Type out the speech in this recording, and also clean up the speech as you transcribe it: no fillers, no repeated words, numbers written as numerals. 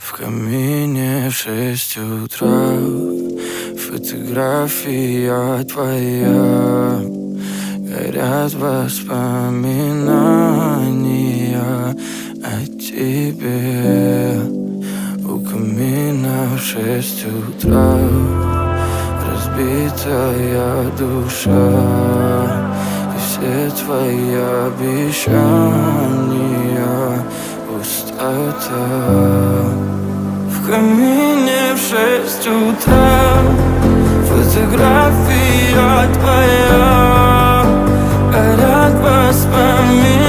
В камине в 6 утра фотография твоя. Горят воспоминания о тебе. У камина в 6 утра разбитая душа. И все твои обещания пустота. В камине в 6 утра фотография твоя. Горят воспоминания